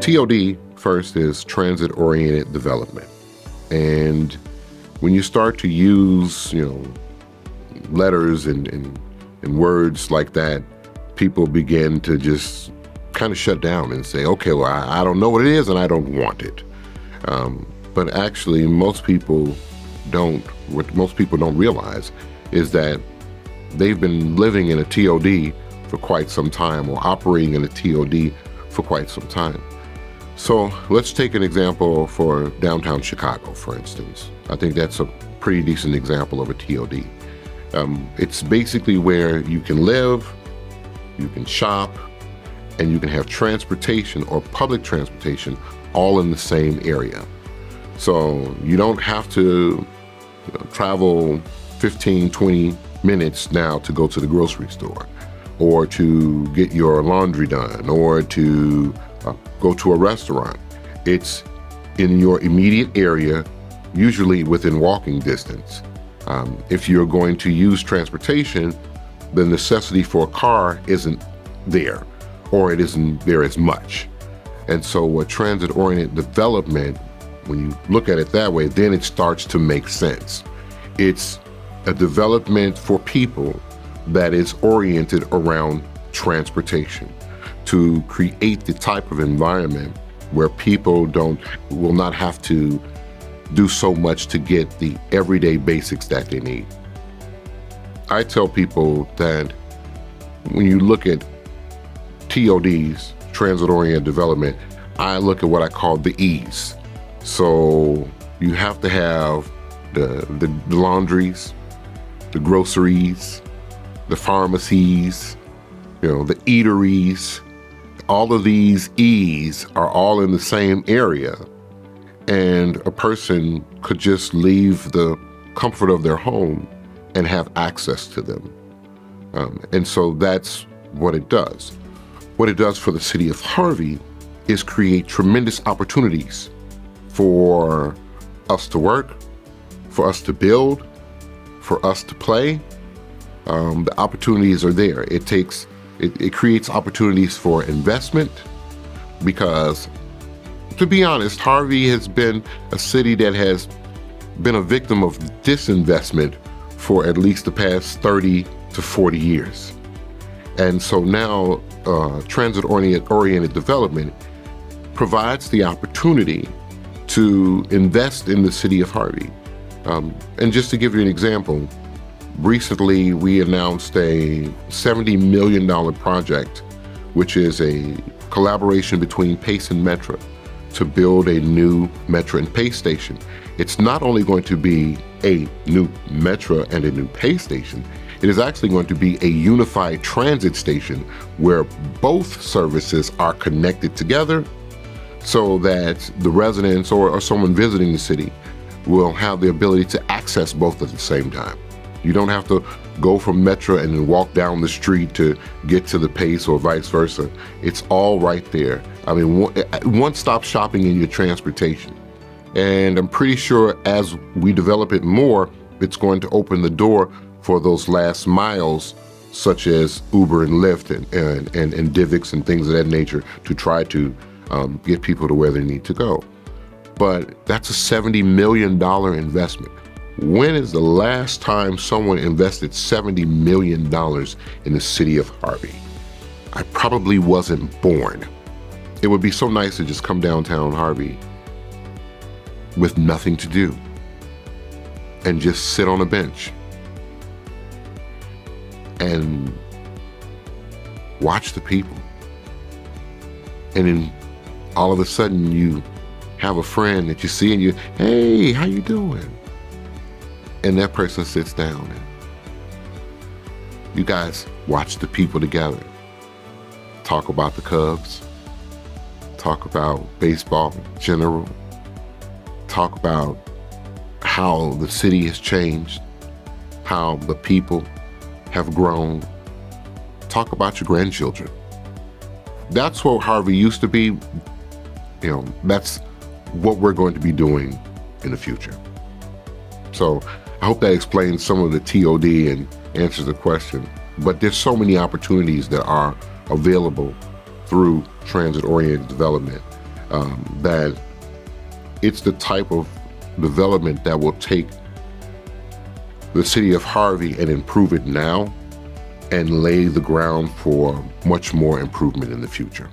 TOD first is transit-oriented development. And when you start to use, letters and words like that, people begin to just kind of shut down and say, okay, well, I don't know what it is and I don't want it. But actually, what most people don't realize is that they've been living in a TOD for quite some time, or operating in a TOD for quite some time. So let's take an example for downtown Chicago, for instance. I think that's a pretty decent example of a TOD. It's basically where you can live, you can shop, and you can have transportation or public transportation all in the same area. So you don't have to travel 15, 20 minutes now to go to the grocery store, or to get your laundry done, or to go to a restaurant. It's in your immediate area, usually within walking distance. If you're going to use transportation, the necessity for a car isn't there, or it isn't there as much. And so a transit-oriented development, when you look at it that way, then it starts to make sense. It's a development for people that is oriented around transportation, to create the type of environment where people will not have to do so much to get the everyday basics that they need. I tell people that when you look at TODs, transit-oriented development, I look at what I call the E's. So you have to have the laundries, the groceries, the pharmacies, the eateries. All of these E's are all in the same area, and a person could just leave the comfort of their home and have access to them. And so that's what it does. What it does for the city of Harvey is create tremendous opportunities for us to work, for us to build, for us to play. The opportunities are there. It creates opportunities for investment, because, to be honest, Harvey has been a city that has been a victim of disinvestment for at least the past 30 to 40 years. And so now transit-oriented development provides the opportunity to invest in the city of Harvey. And just to give you an example, recently we announced a $70 million project, which is a collaboration between Pace and Metra to build a new Metra and Pace station. It's not only going to be a new Metra and a new Pace station, it is actually going to be a unified transit station where both services are connected together, so that the residents or someone visiting the city will have the ability to access both at the same time. You don't have to go from Metra and then walk down the street to get to the Pace or vice versa. It's all right there. I mean, one-stop shopping in your transportation. And I'm pretty sure as we develop it more, it's going to open the door for those last miles, such as Uber and Lyft and Divx and things of that nature, to try to get people to where they need to go. But that's a $70 million investment. When is the last time someone invested $70 million in the city of Harvey? I probably wasn't born. It would be so nice to just come downtown Harvey with nothing to do and just sit on a bench and watch the people. And then all of a sudden you have a friend that you see and you, hey, how you doing? And that person sits down and you guys watch the people together, talk about the Cubs, talk about baseball in general, talk about how the city has changed, how the people have grown, talk about your grandchildren. That's what Harvey used to be. That's what we're going to be doing in the future. So I hope that explains some of the TOD and answers the question. But there's so many opportunities that are available through transit-oriented development. that it's the type of development that will take the city of Harvey and improve it now and lay the ground for much more improvement in the future.